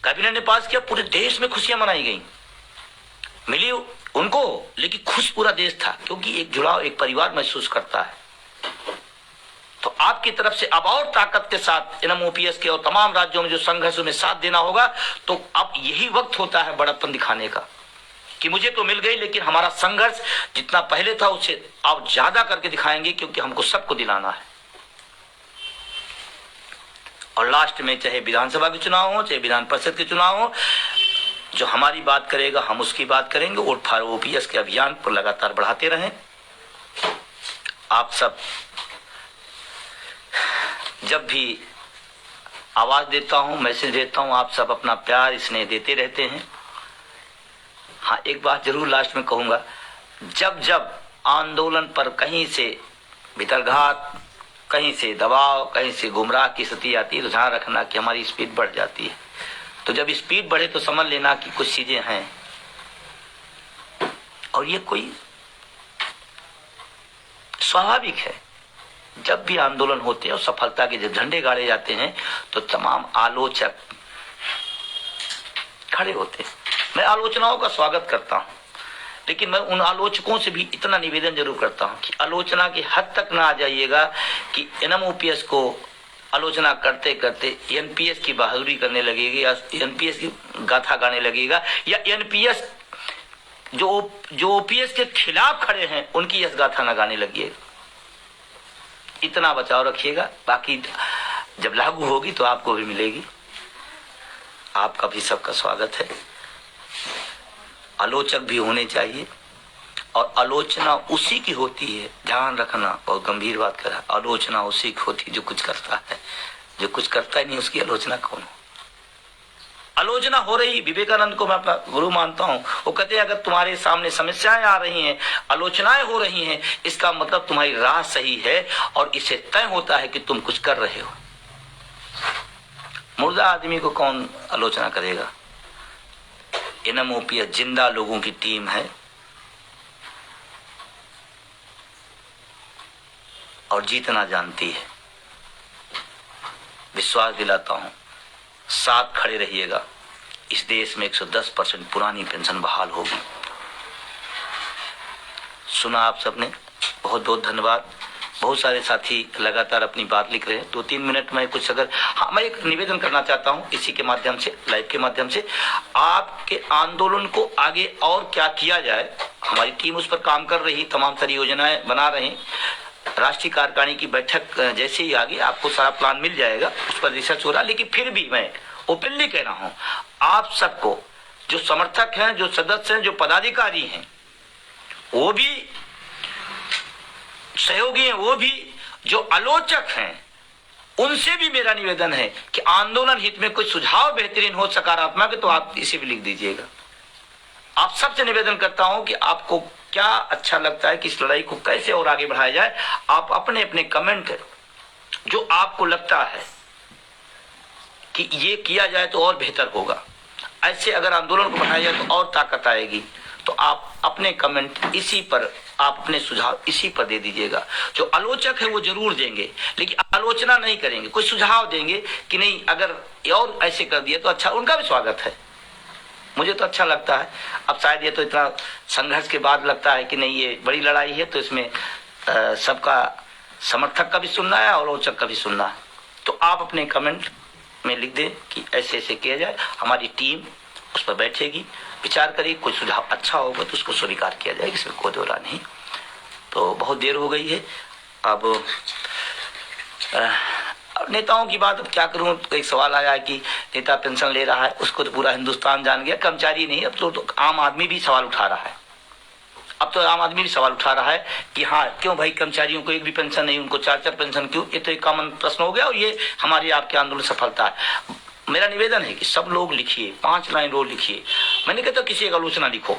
कैबिनेट ने पास किया, पूरे देश में खुशियां मनाई गई, मिली उनको, लेकिन खुश पूरा देश था, क्योंकि एक जुड़ाव, एक परिवार महसूस करता है। तो आपकी तरफ से अब और ताकत के साथ एनएमओपीएस के और तमाम राज्यों में जो संघर्ष में साथ देना होगा। तो अब यही वक्त होता है बड़प्पन दिखाने का कि मुझे तो मिल गई, लेकिन हमारा संघर्ष जितना पहले था उससे अब ज्यादा करके दिखाएंगे, क्योंकि हमको सबको दिलाना है। और लास्ट में चाहे विधानसभा के चुनाव हो, चाहे विधान परिषद के चुनाव हो, जो हमारी बात करेगा हम उसकी बात करेंगे। वोट फॉर ओपीएस के अभियान को लगातार बढ़ाते रहें। आप सब जब भी आवाज देता हूं, मैसेज देता हूं, आप सब अपना प्यार स्नेह देते रहते हैं। हाँ, एक बात जरूर लास्ट में कहूंगा, जब जब आंदोलन पर कहीं से भितरघात, कहीं से दबाव, कहीं से गुमराह की स्थिति आती है, तो ध्यान रखना कि हमारी स्पीड बढ़ जाती है। तो जब स्पीड बढ़े तो समझ लेना कि कुछ चीजें हैं, और ये कोई स्वाभाविक है। जब भी आंदोलन होते हैं और सफलता के जब झंडे गाड़े जाते हैं तो तमाम आलोचक खड़े होते हैं। मैं आलोचनाओं का स्वागत करता हूं, लेकिन मैं उन आलोचकों से भी इतना निवेदन जरूर करता हूं कि आलोचना की हद तक ना आ जाइएगा कि एनएमओपीएस को आलोचना करते करते एनपीएस की बहादुरी करने लगेगी, या एनपीएस की गाथा गाने लगेगा, या एनपीएस जो ओपीएस के खिलाफ खड़े हैं उनकी यश गाथा ना गाने लगिएगा। इतना बचाव रखिएगा, बाकी जब लागू होगी तो आपको भी मिलेगी। आपका भी सबका स्वागत है। आलोचक भी होने चाहिए, और आलोचना उसी की होती है, ध्यान रखना, बहुत गंभीर बात कर रहा है। आलोचना उसी की होती है जो कुछ करता है, जो कुछ करता ही नहीं उसकी आलोचना कौन हो। आलोचना हो रही, विवेकानंद को मैं अपना गुरु मानता हूं, वो कहते हैं अगर तुम्हारे सामने समस्याएं आ रही हैं, आलोचनाएं हो रही हैं, इसका मतलब तुम्हारी राह सही है और इससे तय होता है कि तुम कुछ कर रहे हो। मुर्दा आदमी को कौन आलोचना करेगा। एनएमओपीएस जिंदा लोगों की टीम है, और जीतना जानती है। विश्वास दिलाता हूं, साथ खड़े रहिएगा। इस देश में 110% पुरानी पेंशन बहाल होगी। सुना आप सबने, बहुत बहुत धन्यवाद। बहुत सारे साथी लगातार अपनी बात लिख रहे हैं। 2-3 मिनट में कुछ अगर, हाँ, मैं एक निवेदन करना चाहता हूं इसी के माध्यम से, लाइव के माध्यम से, आपके आंदोलन को आगे और क्या किया जाए, हमारी टीम उस पर काम कर रही, तमाम सारी योजनाएं बना रही। राष्ट्रीय कार्यकारिणी की बैठक जैसे ही आगे आपको सारा प्लान मिल जाएगा, उस पर रिसर्च हो रहा। लेकिन फिर भी मैं ओपनली कह रहा हूं, आप सबको, जो समर्थक हैं, जो सदस्य हैं, जो पदाधिकारी हैं, वो भी सहयोगी हैं, वो भी जो आलोचक हैं, उनसे भी मेरा निवेदन है कि आंदोलन हित में कोई सुझाव बेहतरीन हो, सकारात्मक, तो आप इसे भी लिख दीजिएगा। आप सबसे निवेदन करता हूं कि आपको क्या अच्छा लगता है कि इस लड़ाई को कैसे और आगे बढ़ाया जाए, आप अपने अपने कमेंट जो आपको लगता है कि ये किया जाए तो और बेहतर होगा, ऐसे अगर आंदोलन को बढ़ाया जाए तो और ताकत आएगी, तो आप अपने कमेंट इसी पर आप अपने सुझाव इसी पर दे दीजिएगा। जो आलोचक है वो जरूर देंगे, लेकिन आलोचना नहीं करेंगे, कोई सुझाव देंगे कि नहीं अगर और ऐसे कर दिए तो अच्छा, उनका भी स्वागत है। मुझे तो अच्छा लगता है। अब शायद ये तो इतना संघर्ष के बाद लगता है कि नहीं ये बड़ी लड़ाई है, तो इसमें सबका समर्थक का भी सुनना है और आलोचक का भी सुनना है। तो आप अपने कमेंट में लिख दें कि ऐसे ऐसे किया जाए, हमारी टीम उस पर बैठेगी, विचार करेगी, कोई सुझाव अच्छा होगा तो उसको स्वीकार किया जाएगा, इसमें कोई दो राय नहीं। तो बहुत देर हो गई है। अब नेताओं की बात अब क्या करूं, तो एक सवाल आया है कि नेता पेंशन ले रहा है, उसको तो पूरा हिंदुस्तान जान गया, कर्मचारी नहीं, अब तो आम आदमी भी सवाल उठा रहा है। अब तो आम आदमी भी सवाल उठा रहा है कि हाँ क्यों भाई कर्मचारियों को एक भी पेंशन नहीं, उनको 4-4 पेंशन क्यों? ये तो एक कॉमन प्रश्न हो गया और ये हमारी आपके आंदोलन सफलता है। मेरा निवेदन है कि सब लोग लिखिए, 5 लाइन रोज लिखिए। मैंने कहता किसी एक आलोचना लिखो,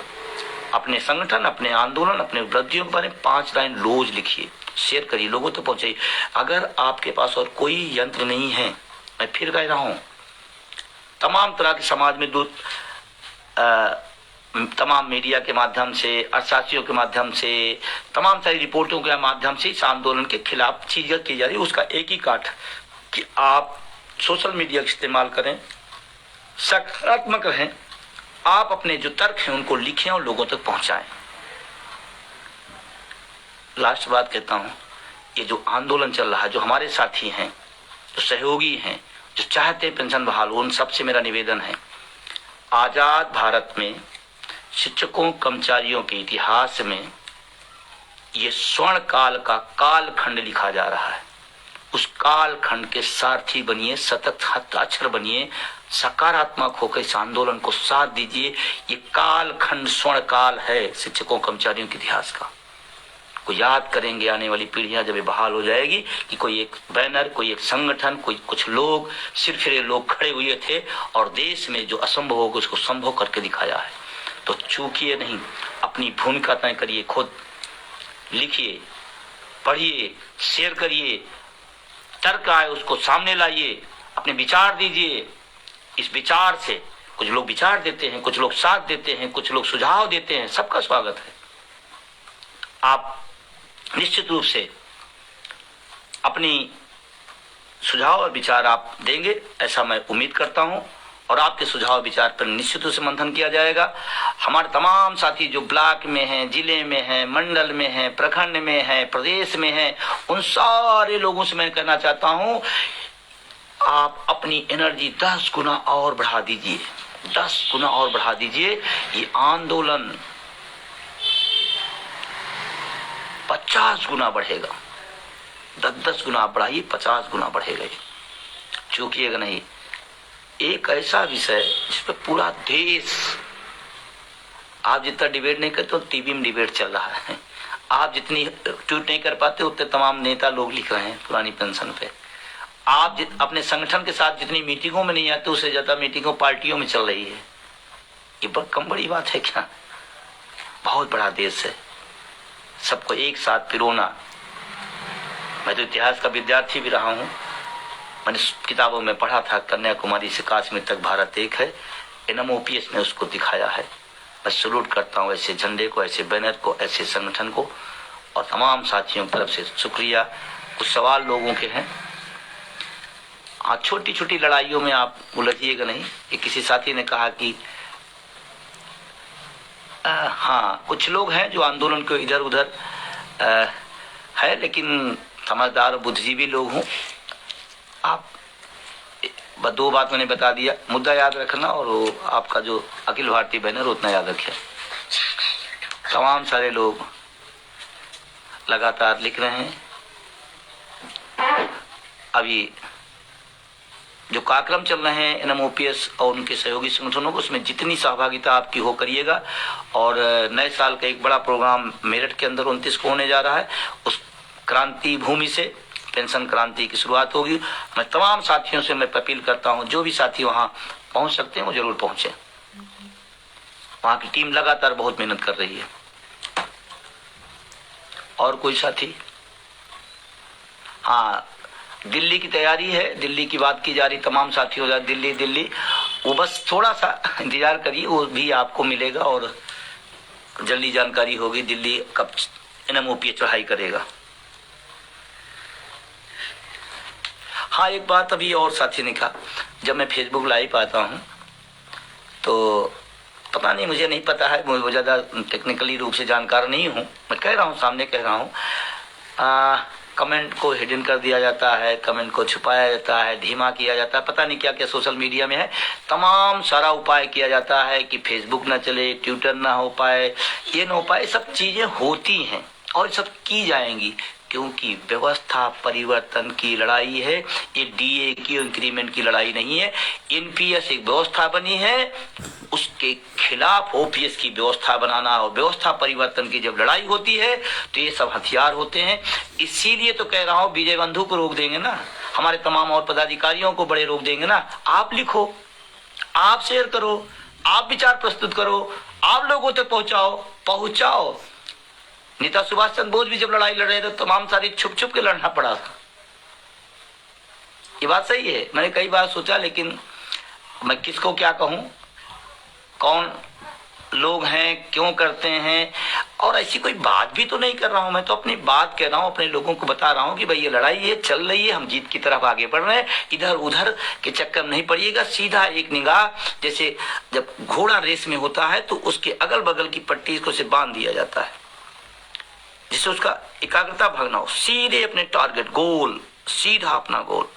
अपने संगठन, अपने आंदोलन, अपने उपलब्धियों पर 5 लाइन रोज लिखिए, शेयर करिए, लोगों तक पहुंचाइए। अगर आपके पास और कोई यंत्र नहीं है, मैं फिर कह रहा हूं, तमाम तरह के समाज में तमाम मीडिया के माध्यम से, अर्थशास्त्रियों के माध्यम से, तमाम सारी रिपोर्टों के माध्यम से इस आंदोलन के खिलाफ चीजें की जा रही है। उसका एक ही काट कि आप सोशल मीडिया का इस्तेमाल करें, सकारात्मक रहें, आप अपने जो तर्क हैं उनको लिखें और लोगों तक पहुंचाएं। लास्ट बात कहता हूं, ये जो आंदोलन चल रहा है, जो हमारे साथी हैं, जो सहयोगी हैं, जो चाहते हैं पेंशन बहाल हो, उन सबसे मेरा निवेदन है, आजाद भारत में शिक्षकों कर्मचारियों के इतिहास में ये स्वर्ण काल का कालखंड लिखा जा रहा है। उस कालखंड के सारथी बनिए, सतत हस्ताक्षर बनिए, सकारात्मक होकर इस आंदोलन को साथ दीजिए। ये कालखंड स्वर्ण काल है शिक्षकों कर्मचारियों के इतिहास का। को याद करेंगे आने वाली पीढ़ियां जब ये बहाल हो जाएगी कि कोई एक बैनर, कोई एक संगठन, कोई कुछ लोग, सिर्फ लोग खड़े हुए थे और देश में जो असंभव होगा उसको संभव करके दिखाया है। तो चूकिए नहीं, अपनी भूमिका तय करिए, खुद लिखिए, पढ़िए, शेयर करिए, तर्क आए उसको सामने लाइए, अपने विचार दीजिए। इस विचार से कुछ लोग विचार देते हैं, कुछ लोग साथ देते हैं, कुछ लोग सुझाव देते हैं, सबका स्वागत है। आप निश्चित रूप से अपनी सुझाव और विचार आप देंगे, ऐसा मैं उम्मीद करता हूं, और आपके सुझाव विचार पर निश्चित रूप से मंथन किया जाएगा। हमारे तमाम साथी जो ब्लॉक में हैं, जिले में हैं, मंडल में हैं, प्रखंड में हैं, प्रदेश में हैं, उन सारे लोगों से मैं कहना चाहता हूं, आप अपनी एनर्जी 10 गुना और बढ़ा दीजिए, 10 गुना और बढ़ा दीजिए। ये आंदोलन 50 गुना बढ़ेगा। 10-10 गुना आप बढ़ाइए, 50 गुना बढ़ेगा। चूकिएगा नहीं, एक ऐसा विषय जिस पर पूरा देश, आप जितना डिबेट नहीं करते, तो टीवी में डिबेट चल रहा है। आप जितनी ट्वीट नहीं कर पाते उतने तमाम नेता लोग लिख रहे हैं पुरानी पेंशन पे। आप अपने संगठन के साथ जितनी मीटिंगों में नहीं आते, उससे ज्यादा मीटिंगों पार्टियों में चल रही है। ये बहुत कम बड़ी बात है क्या? बहुत बड़ा देश है, सबको एक साथ पिरोना। मैं तो इतिहास का विद्यार्थी भी रहा हूं, मैंने किताबों में पढ़ा था, कन्याकुमारी से कश्मीर तक भारत एक है। NMOPS ने उसको दिखाया है। मैं सैल्यूट करता हूँ ऐसे झंडे को, ऐसे बैनर को, ऐसे संगठन को, और तमाम साथियों की तरफ से शुक्रिया। कुछ सवाल लोगों के हैं। हाँ, छोटी छोटी लड़ाइयों में आप उलझिएगा नहीं। कि किसी साथी ने कहा कि हाँ, कुछ लोग हैं जो आंदोलन को इधर उधर है, लेकिन समझदार बुद्धिजीवी लोग हूँ। आप 2 बात मैंने बता दिया, मुद्दा याद रखना, और आपका जो अखिल भारतीय बैनर उतना याद रखें। तमाम सारे लोग लगातार लिख रहे हैं। अभी जो कार्यक्रम चल रहे हैं NMOPS और उनके सहयोगी संगठनों को, उसमें जितनी सहभागिता आपकी हो करिएगा। और नए साल का एक बड़ा प्रोग्राम मेरठ के अंदर 29 को होने जा रहा है। उस क्रांति भूमि से पेंशन क्रांति की शुरुआत होगी। मैं तमाम साथियों से मैं अपील करता हूं, जो भी साथी वहां पहुंच सकते हैं वो जरूर पहुंचे। वहां की टीम लगातार बहुत मेहनत कर रही है। और कोई साथी? हाँ, दिल्ली की तैयारी है, दिल्ली की बात की जा रही, तमाम साथियों जा दिल्ली, वो बस थोड़ा सा इंतजार करिए, वो भी आपको मिलेगा और जल्दी जानकारी होगी। दिल्ली कब NMOPS चढ़ाई करेगा। हाँ, एक बात अभी और साथी ने कहा, जब मैं फेसबुक लाइव आता हूँ तो पता नहीं, मुझे नहीं पता है, मुझे ज़्यादा टेक्निकली रूप से जानकार नहीं हूँ, मैं कह रहा हूँ, सामने कह रहा हूँ, कमेंट को हिडन कर दिया जाता है, कमेंट को छुपाया जाता है, धीमा किया जाता है, पता नहीं क्या क्या सोशल मीडिया में है, तमाम सारा उपाय किया जाता है कि फेसबुक ना चले, ट्विटर ना हो पाए, ये ना हो पाए, सब चीज़ें होती हैं और सब की जाएंगी, क्योंकि व्यवस्था परिवर्तन की लड़ाई है, ये DA की इंक्रीमेंट की लड़ाई नहीं है। NPS एक व्यवस्था बनी है, उसके खिलाफ OPS की व्यवस्था बनाना और व्यवस्था परिवर्तन की जब लड़ाई होती है तो ये सब हथियार होते हैं। इसीलिए तो कह रहा हूँ, विजय बंधु को रोक देंगे ना, हमारे तमाम और पदाधिकारियों को बड़े रोक देंगे ना। आप लिखो, आप शेयर करो, आप विचार प्रस्तुत करो, आप लोगों तक पहुंचाओ। नेता सुभाष चंद्र बोस भी जब लड़ाई लड़ रहे थे तमाम सारी छुप छुप के लड़ना पड़ा था। ये बात सही है, मैंने कई बार सोचा, लेकिन मैं किसको क्या कहूं, कौन लोग हैं, क्यों करते हैं, और ऐसी कोई बात भी तो नहीं कर रहा हूं, मैं तो अपनी बात कह रहा हूं, अपने लोगों को बता रहा हूं कि भाई ये लड़ाई ये चल रही है, हम जीत की तरफ आगे बढ़ रहे हैं, इधर उधर के चक्कर नहीं पड़िएगा, सीधा एक निगाह, जैसे जब घोड़ा रेस में होता है तो उसके अगल बगल की पट्टी को से बांध दिया जाता है, जिससे उसका एकाग्रता भागना हो, सीधे अपने टारगेट गोल, सीधा अपना गोल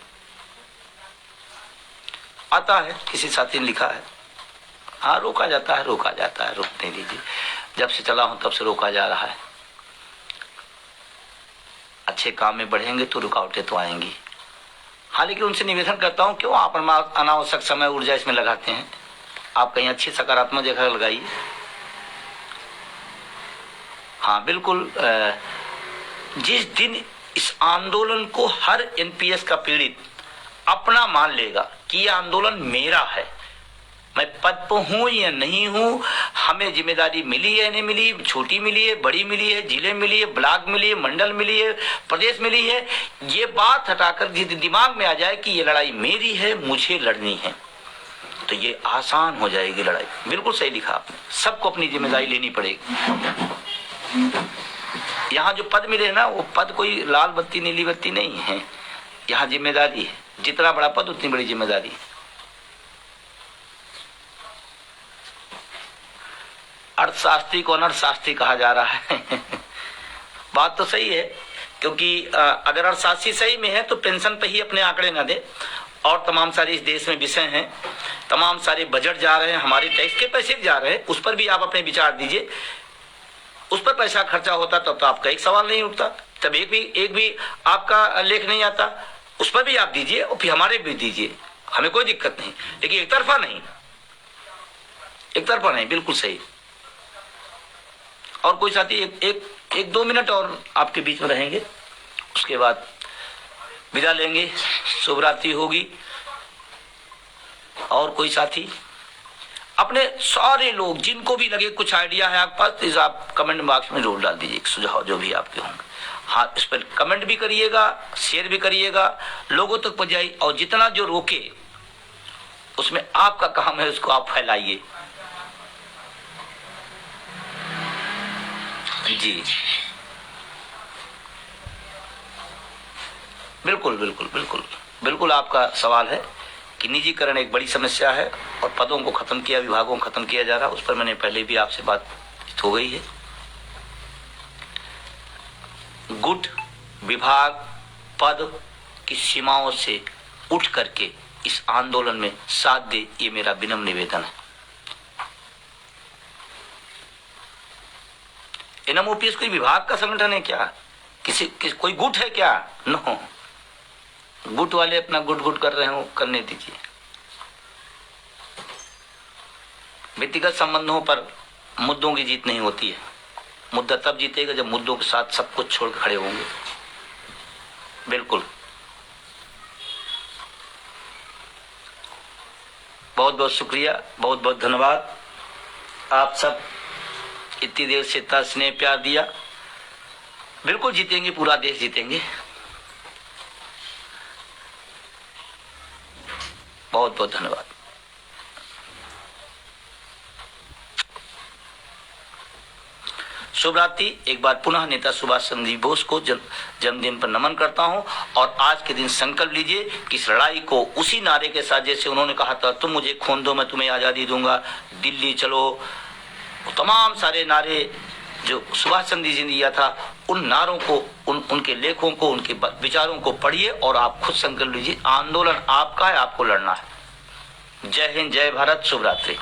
आता है। किसी साथी ने लिखा है, हाँ रोका जाता है, रोकने दीजिए, जब से चला हूं तब से रोका जा रहा है। अच्छे काम में बढ़ेंगे तो रुकावटें तो आएंगी। हाँ, लेकिन उनसे निवेदन करता हूं, क्यों आप अनावश्यक समय ऊर्जा इसमें लगाते हैं, आप कहीं अच्छी सकारात्मक जगह लगाइए। हाँ बिल्कुल, जिस दिन इस आंदोलन को हर NPS का पीड़ित अपना मान लेगा कि यह आंदोलन मेरा है, मैं पद पर हूं या नहीं हूं, हमें जिम्मेदारी मिली है नहीं मिली, छोटी मिली है, बड़ी मिली है, जिले मिली है, ब्लॉक मिली है, मंडल मिली है, प्रदेश मिली है, ये बात हटाकर जिस दिमाग में आ जाए कि ये लड़ाई मेरी है, मुझे लड़नी है, तो ये आसान हो जाएगी लड़ाई। बिल्कुल सही लिखा आपने, सबको अपनी जिम्मेदारी लेनी पड़ेगी। यहाँ जो पद मिले ना, वो पद कोई लाल बत्ती नीली बत्ती नहीं है, यहाँ जिम्मेदारी है, जितना बड़ा पद उतनी बड़ी जिम्मेदारी। अर्थशास्त्री को अनर्थशास्त्री कहा जा रहा है बात तो सही है, क्योंकि अगर अर्थशास्त्री सही में है तो पेंशन पे ही अपने आंकड़े न दे, और तमाम सारे इस देश में विषय हैं, तमाम सारे बजट जा रहे हैं, हमारे टैक्स के पैसे जा रहे हैं, उस पर भी आप अपने विचार दीजिए। उस पर पैसा खर्चा होता तब तो आपका एक सवाल नहीं उठता, तब एक भी आपका लेख नहीं आता, उस पर भी आप दीजिए और फिर हमारे भी दीजिए, हमें कोई दिक्कत नहीं, लेकिन एक तरफा नहीं, बिल्कुल सही। और कोई साथी एक 2 मिनट और आपके बीच में रहेंगे, उसके बाद विदा लेंगे, शुभ रात्रि होगी। और कोई साथी अपने सारे लोग जिनको भी लगे कुछ आइडिया है आपके पास, तो आप कमेंट बॉक्स में जरूर डाल दीजिए, सुझाव जो भी आपके होंगे। हाँ, इस पर कमेंट भी करिएगा, शेयर भी करिएगा, लोगों तक पहुंचाइए, और जितना जो रोके उसमें आपका काम है, उसको आप फैलाइए। जी बिल्कुल आपका सवाल है कि निजीकरण एक बड़ी समस्या है और पदों को खत्म किया, विभागों को खत्म किया जा रहा है, उस पर मैंने पहले भी आपसे बात हो गई है। गुट विभाग पद की सीमाओं से उठ करके इस आंदोलन में साथ दे, ये मेरा विनम्र निवेदन है। NMOPS कोई विभाग का संगठन है क्या? कोई गुट है क्या? नो, गुट वाले अपना गुट कर रहे हो, करने दीजिए। व्यक्तिगत संबंधों पर मुद्दों की जीत नहीं होती है, मुद्दा तब जीतेगा जब मुद्दों के साथ सब कुछ छोड़ खड़े होंगे। बिल्कुल, बहुत बहुत शुक्रिया, बहुत बहुत धन्यवाद। आप सब इतनी देर से इतना स्नेह प्यार दिया। बिल्कुल जीतेंगे, पूरा देश जीतेंगे। बहुत बहुत धन्यवाद। शुभ रात्रि। एक बार पुनः नेता सुभाष चंद्र बोस को जन्मदिन पर नमन करता हूं और आज के दिन संकल्प लीजिए कि इस लड़ाई को उसी नारे के साथ, जैसे उन्होंने कहा था तुम मुझे खून दो मैं तुम्हें आज़ादी दूंगा, दिल्ली चलो, तमाम सारे नारे जो सुभाष चंद्र जी ने दिया था, उन नारों को, उनके लेखों को, उनके विचारों को पढ़िए और आप खुद संकल्प लीजिए। आंदोलन आपका है, आपको लड़ना है। जय हिंद, जय भारत, शुभ रात्रि।